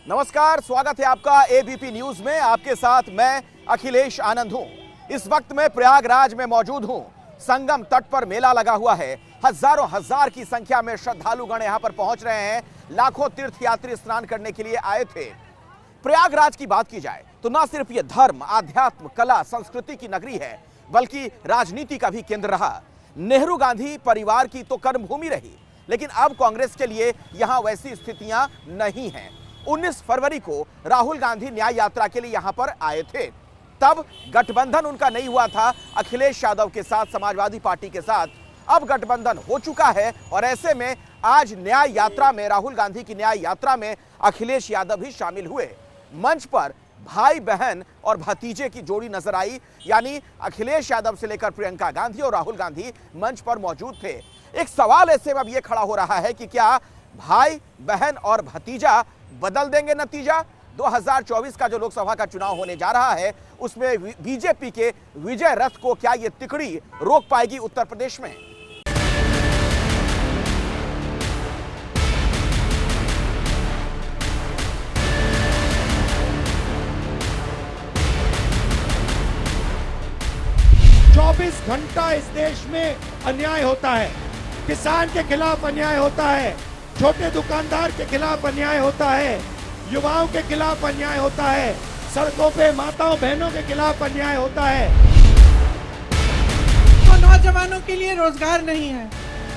नमस्कार, स्वागत है आपका एबीपी न्यूज में। आपके साथ मैं अखिलेश आनंद हूं। इस वक्त मैं प्रयागराज में मौजूद हूं। संगम तट पर मेला लगा हुआ है। हजारों हजार की संख्या में श्रद्धालुगण यहां पर पहुंच रहे हैं। लाखों तीर्थयात्री स्नान करने के लिए आए थे। प्रयागराज की बात की जाए तो न सिर्फ यह धर्म, आध्यात्म, कला, संस्कृति की नगरी है, बल्कि राजनीति का भी केंद्र रहा। नेहरू गांधी परिवार की तो कर्मभूमि रही, लेकिन अब कांग्रेस के लिए यहां वैसी स्थितियां नहीं हैं। 19 फरवरी को राहुल गांधी न्याय यात्रा के लिए यहां पर आए थे। तब गठबंधन उनका नहीं हुआ था अखिलेश यादव के साथ, समाजवादी पार्टी के साथ। अब गठबंधन हो चुका है और ऐसे में आज न्याय यात्रा में, राहुल गांधी की न्याय यात्रा में अखिलेश यादव भी शामिल हुए। मंच पर भाई बहन और भतीजे की जोड़ी नजर आई, यानी अखिलेश यादव से लेकर प्रियंका गांधी और राहुल गांधी मंच पर मौजूद थे। एक सवाल ऐसे में अब यह खड़ा हो रहा है कि क्या भाई बहन और भतीजा बदल देंगे नतीजा? 2024 का जो लोकसभा का चुनाव होने जा रहा है, उसमें बीजेपी के विजय रथ को क्या यह तिकड़ी रोक पाएगी उत्तर प्रदेश में? चौबीस घंटा इस देश में अन्याय होता है। किसान के खिलाफ अन्याय होता है, छोटे दुकानदार के खिलाफ अन्याय होता है, युवाओं के खिलाफ अन्याय होता है, सड़कों पे माताओं बहनों के खिलाफ अन्याय होता है। तो नौजवानों के लिए रोजगार नहीं है।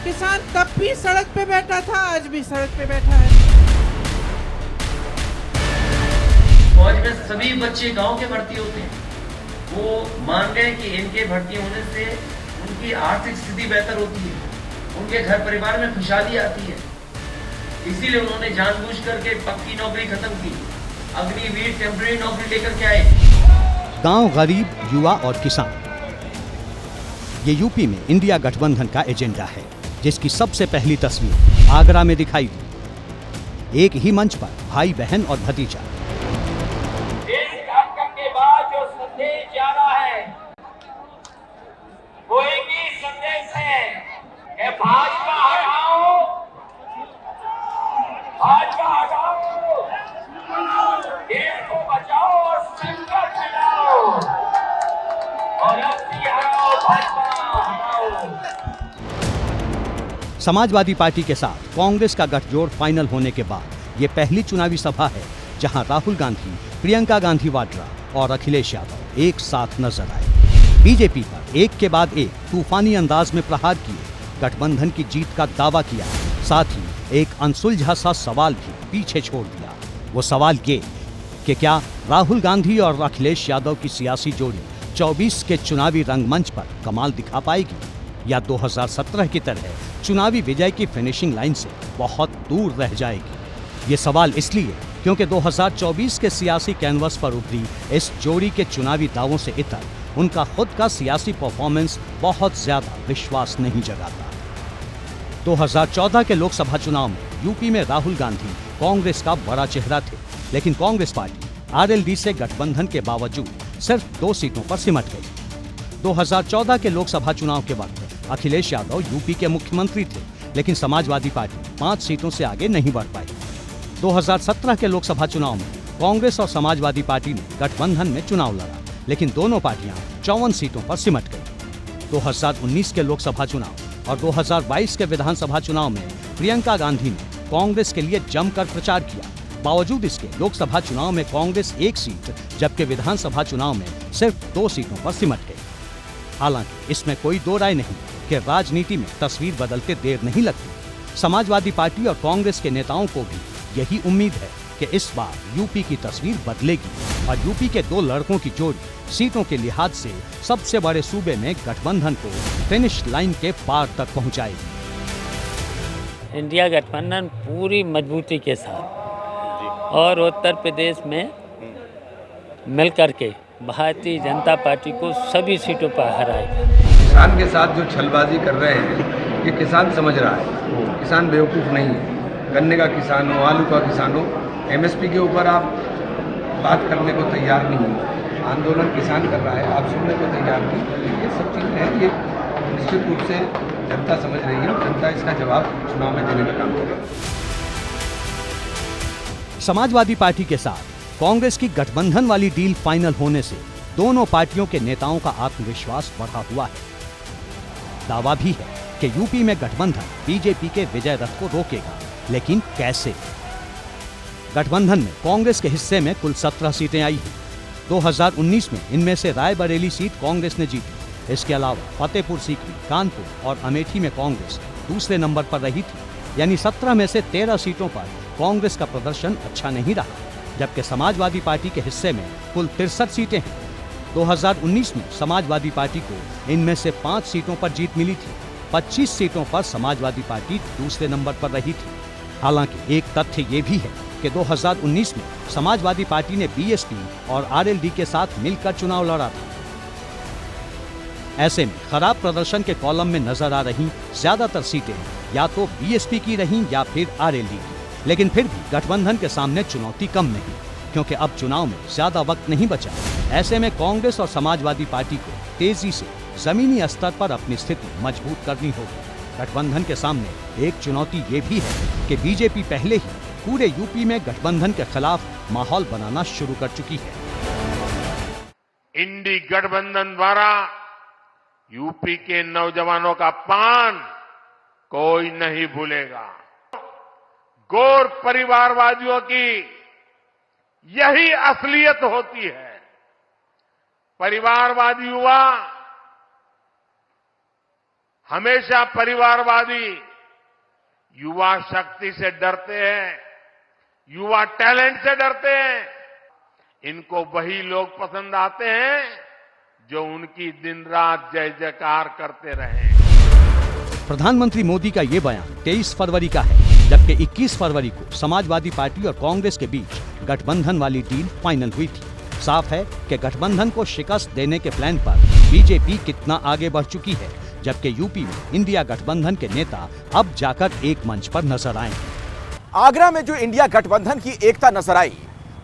किसान तब भी सड़क पे बैठा था, आज भी सड़क पे बैठा है। फौज में सभी बच्चे गांव के भर्ती होते हैं। वो मान गए कि इनके भर्ती होने से उनकी आर्थिक स्थिति बेहतर होती है, उनके घर परिवार में खुशहाली आती है। इसीलिए उन्होंने जानबूझ करके पक्की नौकरी खत्म की, अग्निवीर टेम्परेरी नौकरी लेकर के आए। गांव, गरीब, युवा और किसान, ये यूपी में इंडिया गठबंधन का एजेंडा है, जिसकी सबसे पहली तस्वीर आगरा में दिखाई दी। एक ही मंच पर भाई बहन और भतीजा। के बाद जो संदेश जा रहा है वो एक ही संदेश है कि भाजपा हटाओ, भाजपा हटाओ, देश को बचाओ और संकट मिटाओ, और अस्सी हटाओ, भाजपा हटाओ। समाजवादी पार्टी के साथ कांग्रेस का गठजोड़ फाइनल होने के बाद ये पहली चुनावी सभा है जहां राहुल गांधी, प्रियंका गांधी वाड्रा और अखिलेश यादव एक साथ नजर आए। बीजेपी पर एक के बाद एक तूफानी अंदाज में प्रहार किए, गठबंधन की जीत का दावा किया, साथ ही एक अनसुलझा सा सवाल भी पीछे छोड़ दिया। वो सवाल ये कि क्या राहुल गांधी और अखिलेश यादव की सियासी जोड़ी 24 के चुनावी रंगमंच पर कमाल दिखा पाएगी या 2017 की तरह चुनावी विजय की फिनिशिंग लाइन से बहुत दूर रह जाएगी? ये सवाल इसलिए क्योंकि 2024 के सियासी कैनवस पर उभरी इस जोड़ी के चुनावी दावों से इतर उनका खुद का सियासी परफॉर्मेंस बहुत ज्यादा विश्वास नहीं जगाता। 2014 के लोकसभा चुनाव में यूपी में राहुल गांधी कांग्रेस का बड़ा चेहरा थे, लेकिन कांग्रेस पार्टी आरएलडी से गठबंधन के बावजूद सिर्फ 2 सीटों पर सिमट गई। 2014 के लोकसभा चुनाव के वक्त अखिलेश यादव यूपी के मुख्यमंत्री थे, लेकिन समाजवादी पार्टी 5 सीटों से आगे नहीं बढ़ पाई। 2017 के लोकसभा चुनाव में कांग्रेस और समाजवादी पार्टी ने गठबंधन में चुनाव लड़ा, लेकिन दोनों पार्टियां 54 सीटों पर सिमट गई। 2019 के लोकसभा चुनाव और 2022 के विधानसभा चुनाव में प्रियंका गांधी ने कांग्रेस के लिए जमकर प्रचार किया। बावजूद इसके लोकसभा चुनाव में कांग्रेस 1 सीट, जबकि विधानसभा चुनाव में सिर्फ 2 सीटों पर सिमट गई। हालांकि इसमें कोई दो राय नहीं कि राजनीति में तस्वीर बदलते देर नहीं लगती। समाजवादी पार्टी और कांग्रेस के नेताओं को भी यही उम्मीद है कि इस बार यूपी की तस्वीर बदलेगी और यूपी के 2 लड़कों की जोड़ी सीटों के लिहाज से सबसे बड़े सूबे में गठबंधन को फिनिश लाइन के पार तक पहुंचाएगी। इंडिया गठबंधन पूरी मजबूती के साथ और उत्तर प्रदेश में मिलकर के भारतीय जनता पार्टी को सभी सीटों पर हराएगा। किसान के साथ जो छलबाजी कर रहे हैं, ये किसान समझ रहा है, किसान बेवकूफ़ नहीं है। गन्ने का किसान हो, आलू का किसान हो, एमएसपी के ऊपर आप बात करने को तैयार नहीं हो। आंदोलन किसान कर रहा है, आप सुनने को तैयार नहीं। ये सब चीज़ें हैं, ये निश्चित रूप से जनता समझ रही है और जनता इसका जवाब चुनाव में देने का काम करेगी। समाजवादी पार्टी के साथ कांग्रेस की गठबंधन वाली डील फाइनल होने से दोनों पार्टियों के नेताओं का आत्मविश्वास बढ़ा हुआ है। दावा भी है कि यूपी में गठबंधन बीजेपी के विजय रथ को रोकेगा, लेकिन कैसे? गठबंधन में कांग्रेस के हिस्से में कुल 17 सीटें आई हैं। 2019 में इनमें से रायबरेली सीट कांग्रेस ने जीती। इसके अलावा फतेहपुर सीकरी, कानपुर और अमेठी में कांग्रेस दूसरे नंबर पर रही थी। यानी 17 में से 13 सीटों पर कांग्रेस का प्रदर्शन अच्छा नहीं रहा, जबकि समाजवादी पार्टी के हिस्से में कुल 63 सीटें हैं। 2019 में समाजवादी पार्टी को इनमें से 5 सीटों पर जीत मिली थी। 25 सीटों पर समाजवादी पार्टी दूसरे नंबर पर रही थी। हालांकि एक तथ्य ये भी है कि 2019 में समाजवादी पार्टी ने बीएसपी और आरएलडी के साथ मिलकर चुनाव लड़ा था। ऐसे में खराब प्रदर्शन के कॉलम में नजर आ रही ज्यादातर सीटें या तो बीएसपी की रहीं या फिर आरएलडी की। लेकिन फिर भी गठबंधन के सामने चुनौती कम नहीं, क्योंकि अब चुनाव में ज्यादा वक्त नहीं बचा। ऐसे में कांग्रेस और समाजवादी पार्टी को तेजी से जमीनी स्तर पर अपनी स्थिति मजबूत करनी होगी। गठबंधन के सामने एक चुनौती ये भी है कि बीजेपी पहले ही पूरे यूपी में गठबंधन के खिलाफ माहौल बनाना शुरू कर चुकी है। इंडी गठबंधन द्वारा यूपी के नौजवानों का पान कोई नहीं भूलेगा। गौर परिवारवादियों की यही असलियत होती है। परिवारवादी युवा हमेशा परिवारवादी युवा शक्ति से डरते हैं, युवा टैलेंट से डरते हैं। इनको वही लोग पसंद आते हैं जो उनकी दिन रात जय जयकार करते रहे। प्रधानमंत्री मोदी का ये बयान 23 फरवरी का है, जबकि 21 फरवरी को समाजवादी पार्टी और कांग्रेस के बीच गठबंधन वाली डील फाइनल हुई थी। साफ है कि गठबंधन को शिकस्त देने के प्लान पर बीजेपी कितना आगे बढ़ चुकी है, जबकि यूपी में इंडिया गठबंधन के नेता अब जाकर एक मंच पर नजर आए। आगरा में जो इंडिया गठबंधन की एकता नजर आई,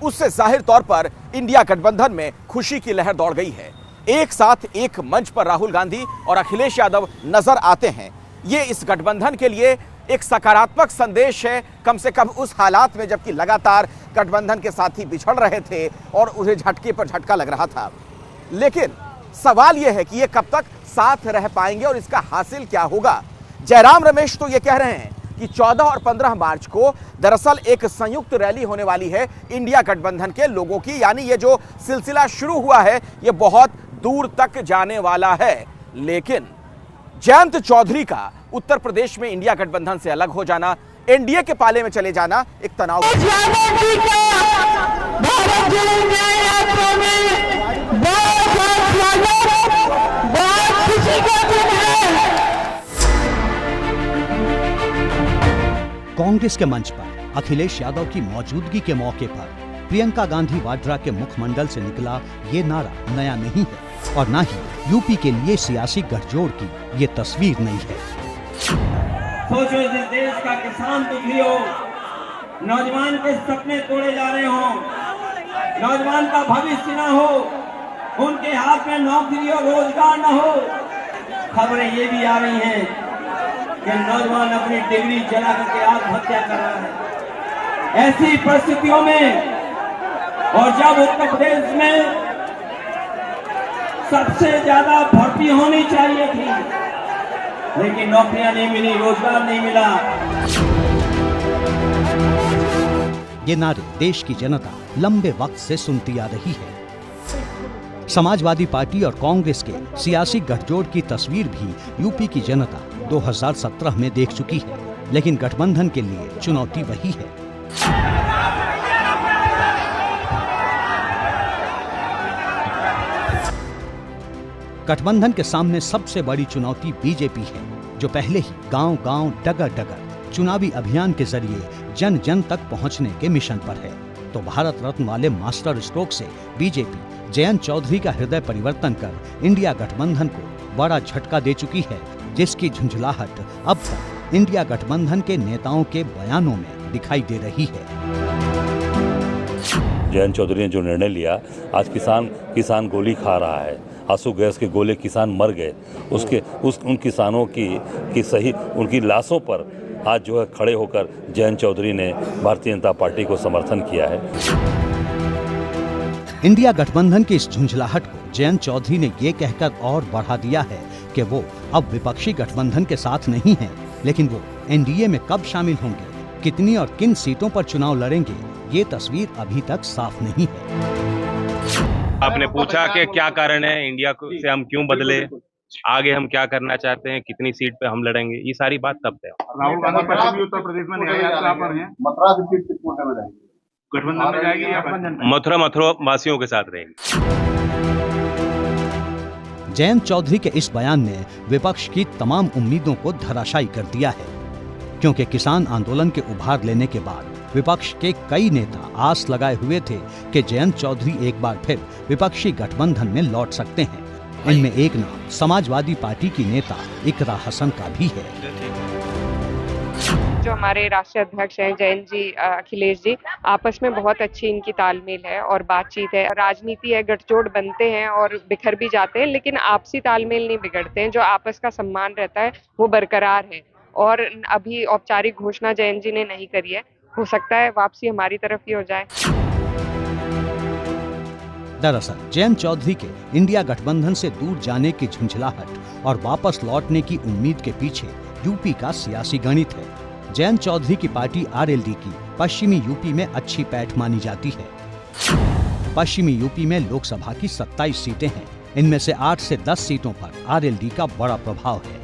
उससे जाहिर तौर पर इंडिया गठबंधन में खुशी की लहर दौड़ गई है। एक साथ एक मंच पर राहुल गांधी और अखिलेश यादव नजर आते हैं। ये इस गठबंधन के लिए एक सकारात्मक संदेश है, कम से कम उस हालात में जबकि लगातार गठबंधन के साथी बिछड़ रहे थे और उन्हें झटके पर झटका लग रहा था। लेकिन सवाल यह है कि ये कब तक साथ रह पाएंगे और इसका हासिल क्या होगा। जयराम रमेश तो ये कह रहे हैं कि 14 और 15 मार्च को दरअसल एक संयुक्त रैली होने वाली है इंडिया गठबंधन के लोगों की। यानी ये जो सिलसिला शुरू हुआ है ये बहुत दूर तक जाने वाला है। लेकिन जयंत चौधरी का उत्तर प्रदेश में इंडिया गठबंधन से अलग हो जाना, एनडीए के पाले में चले जाना एक तनाव कांग्रेस के मंच पर अखिलेश यादव की मौजूदगी के मौके पर प्रियंका गांधी वाड्रा के मुखमंडल से निकला ये नारा नया नहीं है और न ही यूपी के लिए सियासी गठजोड़ की ये तस्वीर नहीं है। सोचो इस देश का किसान दुखी हो, नौजवान के सपने तोड़े जा रहे हो, नौजवान का भविष्य न हो, उनके हाथ में नौकरी और रोजगार न हो। खबरें ये भी आ रही हैं कि नौजवान अपनी डिग्री जला करके आत्महत्या कर रहा है। ऐसी परिस्थितियों में और जब उत्तर प्रदेश में सबसे ज्यादा भर्ती होनी चाहिए थी लेकिन नौकरियां नहीं मिली, रोजगार नहीं मिला। ये नारे देश की जनता लंबे वक्त से सुनती आ रही है। समाजवादी पार्टी और कांग्रेस के सियासी गठजोड़ की तस्वीर भी यूपी की जनता 2017 में देख चुकी है, लेकिन गठबंधन के लिए चुनौती वही है। गठबंधन के सामने सबसे बड़ी चुनौती बीजेपी है, जो पहले ही गांव-गांव, डगर-डगर चुनावी अभियान के जरिए जन जन तक पहुंचने के मिशन पर है। तो भारत रत्न वाले मास्टर स्ट्रोक से बीजेपी जयंत चौधरी का हृदय परिवर्तन कर इंडिया गठबंधन को बड़ा झटका दे चुकी है, जिसकी झुंझलाहट अब तक इंडिया गठबंधन के नेताओं के बयानों में दिखाई दे रही है। जयंत चौधरी ने जो निर्णय लिया, आज किसान गोली खा रहा है, आंसू गैस के गोले किसान मर गए, उन किसानों की सही उनकी लाशों पर आज जो है खड़े होकर जयंत चौधरी ने भारतीय जनता पार्टी को समर्थन किया है। इंडिया गठबंधन की इस झुंझलाहट को जयंत चौधरी ने ये कहकर और बढ़ा दिया है कि वो अब विपक्षी गठबंधन के साथ नहीं है, लेकिन वो एनडीए में कब शामिल होंगे, कितनी और किन सीटों पर चुनाव लड़ेंगे, ये तस्वीर अभी तक साफ नहीं है। आपने पूछा कि क्या कारण है, इंडिया से हम क्यों बदले, आगे हम क्या करना चाहते हैं, कितनी सीट पे हम लड़ेंगे, ये सारी बात तब तय। राहुल गांधी पश्चिमी उत्तर प्रदेश में न्याय यात्रा पर हैं। मथुरा की सीट किस कोटे में रहेगी? गठबंधन में जाएगी या मथुरा वासियों के साथ रहेगी। जयंत चौधरी के इस बयान ने विपक्ष की तमाम उम्मीदों को धराशायी कर दिया है, क्योंकि किसान आंदोलन के उभार लेने के बाद विपक्ष के कई नेता आस लगाए हुए थे कि जयंत चौधरी एक बार फिर विपक्षी गठबंधन में लौट सकते हैं। इनमें एक नाम समाजवादी पार्टी की नेता इकरा हसन का भी है। जो हमारे राष्ट्रीय अध्यक्ष हैं जयंत जी, अखिलेश जी, आपस में बहुत अच्छी इनकी तालमेल है और बातचीत है। राजनीति है, गठजोड़ बनते हैं और बिखर भी जाते हैं, लेकिन आपसी तालमेल नहीं बिगड़ते हैं। जो आपस का सम्मान रहता है वो बरकरार है। और अभी औपचारिक घोषणा जयंत जी ने नहीं करी है, हो सकता है वापसी हमारी तरफ ही हो जाए। दरअसल जयंत चौधरी के इंडिया गठबंधन से दूर जाने की झुंझलाहट और वापस लौटने की उम्मीद के पीछे यूपी का सियासी गणित है। जयंत चौधरी की पार्टी आरएलडी की पश्चिमी यूपी में अच्छी पैठ मानी जाती है। पश्चिमी यूपी में लोकसभा की 27 सीटें हैं। इनमें से 8 से 10 सीटों पर आरएलडी का बड़ा प्रभाव है।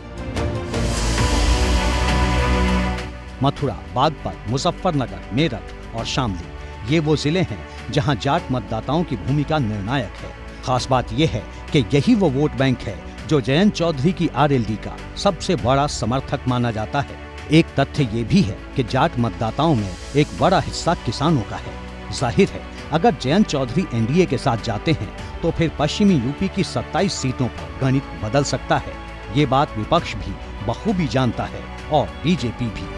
मथुरा, बागपत, मुजफ्फरनगर, मेरठ और शामली ये वो जिले हैं जहां जाट मतदाताओं की भूमिका निर्णायक है। खास बात यह है कि यही वो वोट बैंक है जो जयंत चौधरी की आरएलडी का सबसे बड़ा समर्थक माना जाता है। एक तथ्य ये भी है कि जाट मतदाताओं में एक बड़ा हिस्सा किसानों का है। जाहिर है अगर जयंत चौधरी एनडीए के साथ जाते हैं तो फिर पश्चिमी यूपी की 27 सीटों पर गणित बदल सकता है। ये बात विपक्ष भी बखूबी जानता है और बीजेपी भी।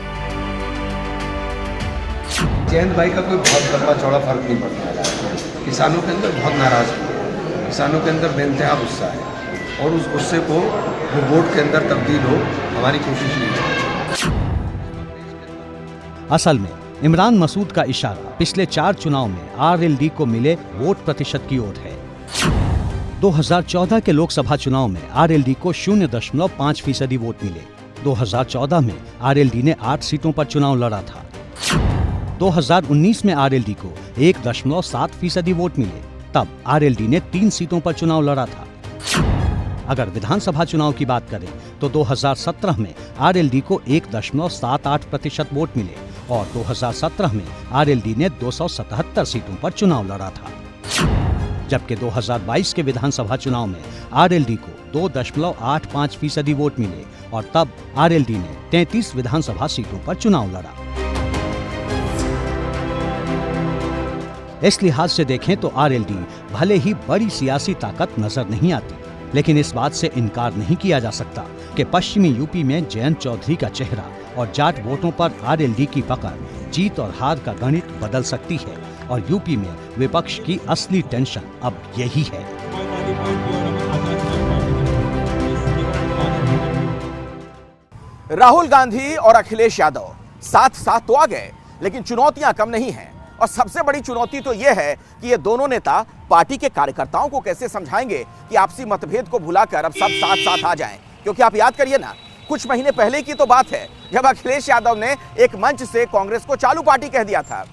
जयंत भाई का कोई बहुत लंबा चौड़ा फर्क नहीं पड़ता है। किसानों के अंदर बहुत नाराजगी है, किसानों के अंदर बेइंतहा गुस्सा है और उस गुस्से को वो वोट के अंदर तब्दील हो, हमारी कोशिश नहीं है। असल में इमरान मसूद का इशारा पिछले 4 चुनाव में आरएलडी को मिले वोट प्रतिशत की ओर है। 2014 के लोकसभा चुनाव में आरएलडी को 0.5% वोट मिले। 2014 में आरएलडी ने 8 सीटों पर चुनाव लड़ा था। 2019 में आरएलडी को 1.7% वोट मिले, तब आरएलडी ने 3 सीटों पर चुनाव लड़ा था। अगर विधानसभा चुनाव की बात करें तो 2017 में आरएलडी को 1.78% वोट मिले और 2017 में आरएलडी ने 277 सीटों पर चुनाव लड़ा था। जबकि 2022 के विधानसभा चुनाव में आरएलडी को 2.85% वोट मिले और तब आरएलडी ने 33 विधानसभा सीटों पर चुनाव लड़ा। इस लिहाज से देखें तो आरएलडी भले ही बड़ी सियासी ताकत नजर नहीं आती, लेकिन इस बात से इनकार नहीं किया जा सकता कि पश्चिमी यूपी में जयंत चौधरी का चेहरा और जाट वोटों पर आरएलडी की पकड़ जीत और हार का गणित बदल सकती है और यूपी में विपक्ष की असली टेंशन अब यही है। राहुल गांधी और अखिलेश यादव साथ साथ तो आ गए, लेकिन चुनौतियां कम नहीं हैं। और सबसे बड़ी चुनौती तो यह है कि ये दोनों नेता पार्टी के कार्यकर्ताओं को कैसे समझाएंगे कि आपसी मतभेद को भुलाकर अब सब साथ साथ आ जाएं। क्योंकि आप याद करिए ना, कुछ महीने पहले की तो बात है जब अखिलेश यादव ने एक मंच से कांग्रेस को चालू पार्टी कह दिया था।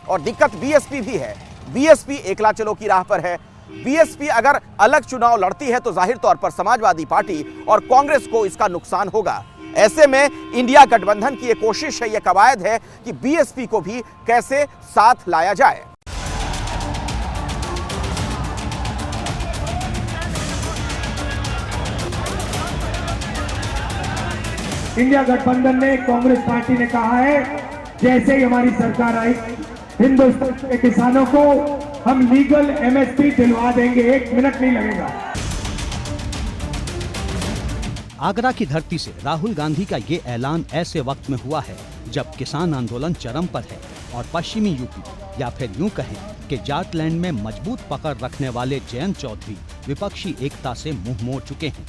और दिक्कत बीएसपी भी है। बीएसपी एकला चलो की राह पर है। बीएसपी अगर अलग चुनाव लड़ती है तो जाहिर तौर पर समाजवादी पार्टी और कांग्रेस को इसका नुकसान होगा। ऐसे में इंडिया गठबंधन की ये कोशिश है, ये कवायद है कि बीएसपी को भी कैसे साथ लाया जाए। इंडिया गठबंधन ने, कांग्रेस पार्टी ने कहा है जैसे ही हमारी सरकार आई हिंदुस्तान के किसानों को हम लीगल एमएसपी दिलवा देंगे, 1 मिनट नहीं लगेगा। आगरा की धरती से राहुल गांधी का ये ऐलान ऐसे वक्त में हुआ है जब किसान आंदोलन चरम पर है और पश्चिमी यूपी या फिर यूं कहें कि जाटलैंड में मजबूत पकड़ रखने वाले जयंत चौधरी विपक्षी एकता से मुंह मोड़ चुके हैं।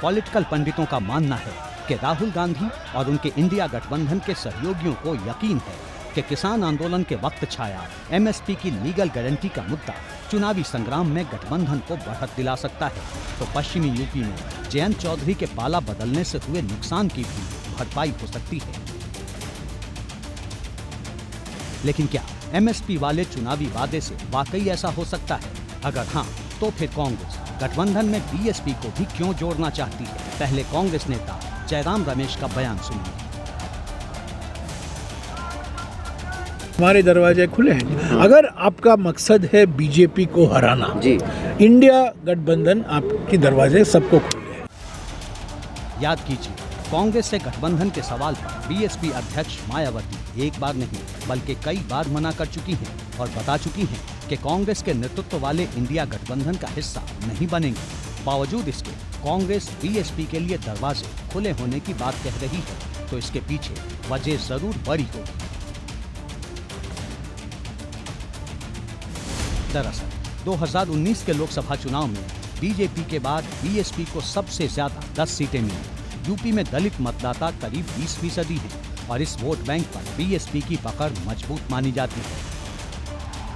पॉलिटिकल पंडितों का मानना है कि राहुल गांधी और उनके इंडिया गठबंधन के सहयोगियों को यकीन है कि किसान आंदोलन के वक्त छाया एमएसपी की लीगल गारंटी का मुद्दा चुनावी संग्राम में गठबंधन को बढ़त दिला सकता है, तो पश्चिमी यूपी में जयंत चौधरी के पाला बदलने से हुए नुकसान की भी भरपाई हो सकती है। लेकिन क्या एमएसपी वाले चुनावी वादे से वाकई ऐसा हो सकता है? अगर हाँ, तो फिर कांग्रेस गठबंधन में बीएसपी को भी क्यों जोड़ना चाहती है? पहले कांग्रेस नेता जयराम रमेश का बयान सुनिए। हमारे दरवाजे खुले हैं। अगर आपका मकसद है बीजेपी को हराना जी, इंडिया गठबंधन आपके दरवाजे सबको खुले हैं। याद कीजिए, कांग्रेस से गठबंधन के सवाल पर बीएसपी अध्यक्ष मायावती एक बार नहीं बल्कि कई बार मना कर चुकी हैं और बता चुकी हैं कि कांग्रेस के नेतृत्व वाले इंडिया गठबंधन का हिस्सा नहीं बनेंगे। बावजूद इसके कांग्रेस बीएसपी के लिए दरवाजे खुले होने की बात कह रही है, तो इसके पीछे वजह जरूर बड़ी होगी। दरअसल 2019 के लोकसभा चुनाव में बीजेपी के बाद बीएसपी को सबसे ज्यादा 10 सीटें मिली। यूपी में दलित मतदाता करीब 20% हैं और इस वोट बैंक पर बीएसपी की पकड़ मजबूत मानी जाती है।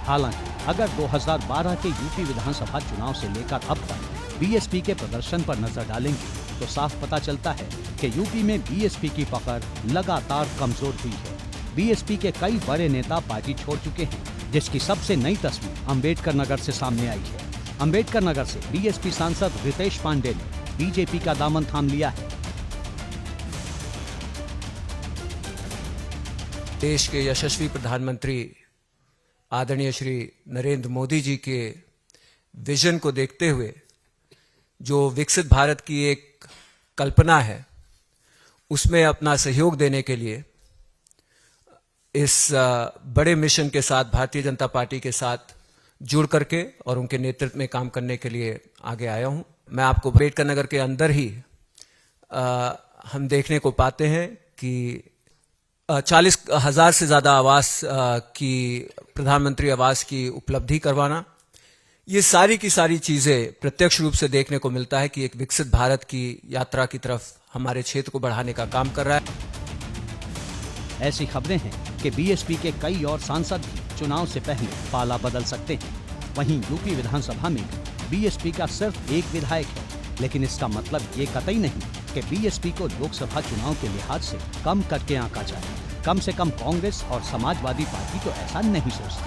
हालांकि अगर 2012 के यूपी विधानसभा चुनाव से लेकर अब तक बीएसपी के प्रदर्शन पर नजर डालेंगे तो साफ पता चलता है कि यूपी में बीएसपी की पकड़ लगातार कमजोर हुई है। बीएसपी के कई बड़े नेता पार्टी छोड़ चुके हैं, जिसकी सबसे नई तस्वीर अंबेडकर नगर से सामने आई है। अंबेडकर नगर से बीएसपी सांसद रितेश पांडे ने बीजेपी का दामन थाम लिया है। देश के यशस्वी प्रधानमंत्री आदरणीय श्री नरेंद्र मोदी जी के विजन को देखते हुए जो विकसित भारत की एक कल्पना है, उसमें अपना सहयोग देने के लिए इस बड़े मिशन के साथ भारतीय जनता पार्टी के साथ जुड़ करके और उनके नेतृत्व में काम करने के लिए आगे आया हूं। मैं आपको अंबेडकर नगर के अंदर ही हम देखने को पाते हैं कि 40,000 से ज़्यादा आवास की प्रधानमंत्री आवास की उपलब्धि करवाना, ये सारी की सारी चीज़ें प्रत्यक्ष रूप से देखने को मिलता है कि एक विकसित भारत की यात्रा की तरफ हमारे क्षेत्र को बढ़ाने का काम कर रहा है। ऐसी खबरें हैं कि बीएसपी के कई और सांसद भी चुनाव से पहले पाला बदल सकते हैं। वहीं यूपी विधानसभा में बीएसपी का सिर्फ एक विधायक है, लेकिन इसका मतलब ये कतई नहीं कि बीएसपी को लोकसभा चुनाव के लिहाज से कम करके आंका जाए। कम से कम कांग्रेस और समाजवादी पार्टी तो ऐसा नहीं सोचती।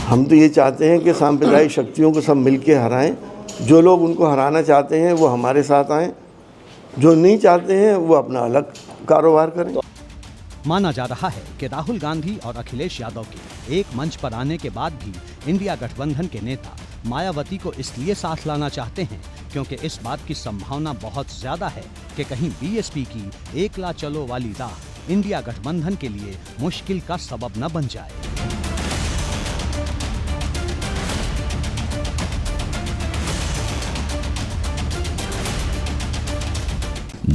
हम तो ये चाहते हैं कि सांप्रदायिक शक्तियों को सब मिलके हराएं। जो लोग उनको हराना चाहते हैं वो हमारे साथ आएं, जो नहीं चाहते हैं वो अपना अलग कारोबार करें। माना जा रहा है कि राहुल गांधी और अखिलेश यादव के एक मंच पर आने के बाद भी इंडिया गठबंधन के नेता मायावती को इसलिए साथ लाना चाहते हैं क्योंकि इस बात की संभावना बहुत ज्यादा है कि कहीं बीएसपी की एकला चलो वाली राह इंडिया गठबंधन के लिए मुश्किल का सबब न बन जाए।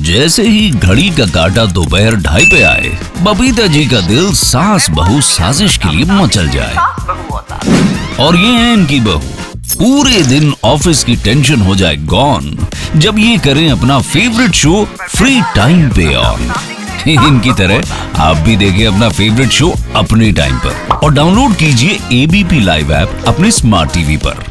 जैसे ही घड़ी का काटा दोपहर 2:30 पे आए, बबीता जी का दिल सास बहू साजिश के लिए मचल जाए। और ये है इनकी बहू, पूरे दिन ऑफिस की टेंशन हो जाए गॉन जब ये करें अपना फेवरेट शो फ्री टाइम पे ऑन। इनकी तरह आप भी देखिए अपना फेवरेट शो अपने टाइम पर और डाउनलोड कीजिए एबीपी लाइव ऐप अपने स्मार्ट टीवी पर।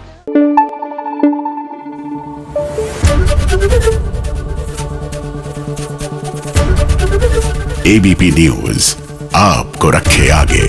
एबीपी न्यूज आपको रखे आगे।